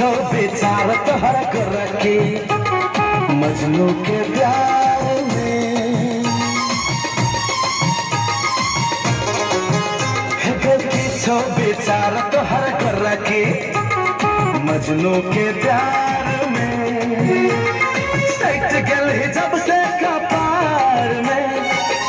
छो बेचारा तोहरा को रखे मजनू के प्यार में। देखी छो बेचारा तोहरा को रखे मजनू के प्यार में। सैट गल है जब से कपार में,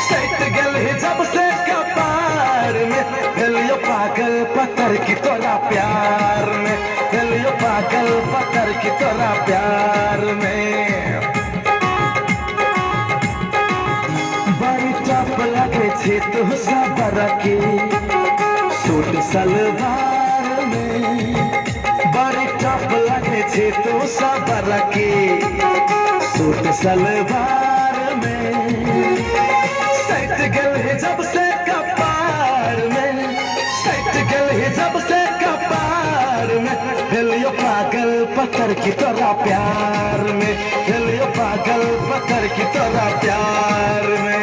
सैट गल है जब से कपार में। दिलियो पागल पत्थर की तोरा प्यार में, दिलियो पागल पत्थर की तोरा प्यार में। बड़ी टप लगे छे तू सबर के सूट सलवार में। बड़ी टप लगे छे तू सबर के सूट सलवार में। सैट गल है जब से कपार में, सैट गल है जब से कपार में। दिलियो पागल पत्थर की तोरा प्यार में, दिलियो पागल पत्थर की तोरा प्यार में।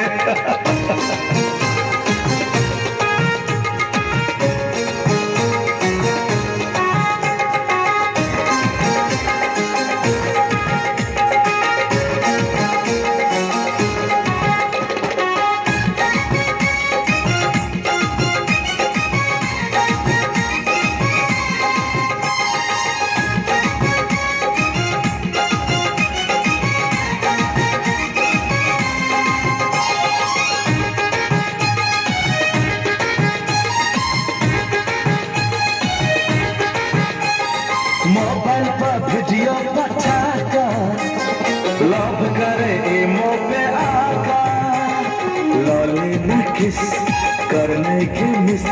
मोबाइल पर वीडियो पठा कर लव करे इमो पे आका। लॉली न किस करने की मिस,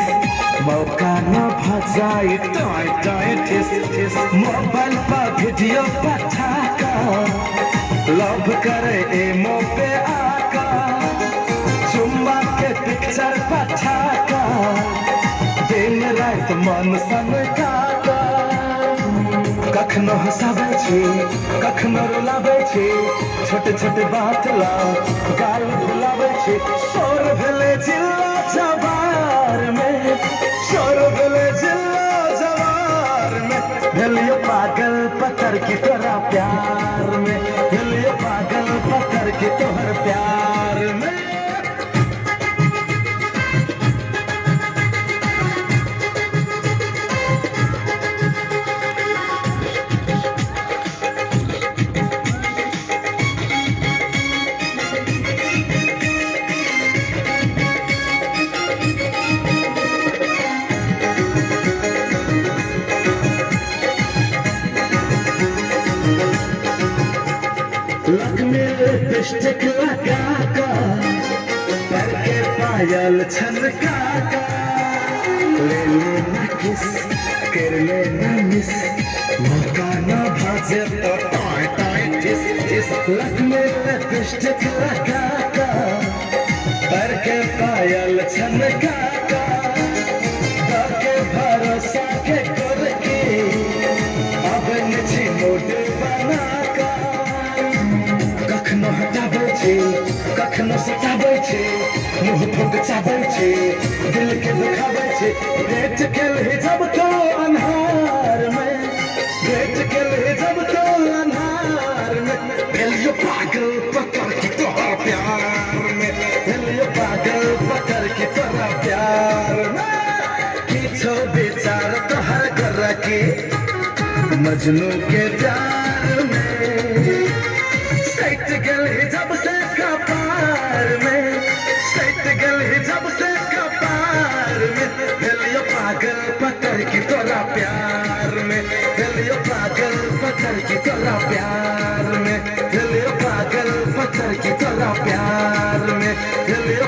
मौका न भजाई टाई टाई ठिस ठिस। मोबाइल पर वीडियो पठा कर लव करे इमो पे आका। चुम्मा के पिक्चर पठा कर दिन रात मन सन काका। कखनो हंसावे छे कखनो रुलावे छे, छोटे छोटे बात ला गाल भुलावे छे। शोर भेले जिला जवार में, शोर भेले जिला जवार में। भेलियो पागल पत्थर की तोरा प्यार में, भेलियो पागल पत्थर की तोहर प्यार में। लग में लिपस्टिक लगा कर पैर के पायल छनका कर। ले लेना किस कर लेना मिस, मौका न भाजे तो टाई टाई ठिस ठिस। लग में लिपस्टिक लगा कर पैर के पायल छनका कर। के भरोसा के करके अब निची मोड बना कर। कखनो हटाबै छे कखनो सताबै छे, मुँह फुकचाबै छे दिल के दुखाबै छे। भेट गेल है जब तो अन्हार में, भेट गेल है जब तो अन्हार में। भेलियो पागल पत्थर की तोहर प्यार में, भेलियो पागल पत्थर की तोहर प्यार में। किछो बेचारा तोहर कर रखे मजनू के प्यार में। सैट गल है जब से कपार में, सैट गल है जब से कपार में। भेलियो पागल पत्थर की तोरा प्यार में, भेलियो पागल पत्थर की तोरा प्यार में। भेलियो पागल पत्थर की तोरा प्यार में, भेलियो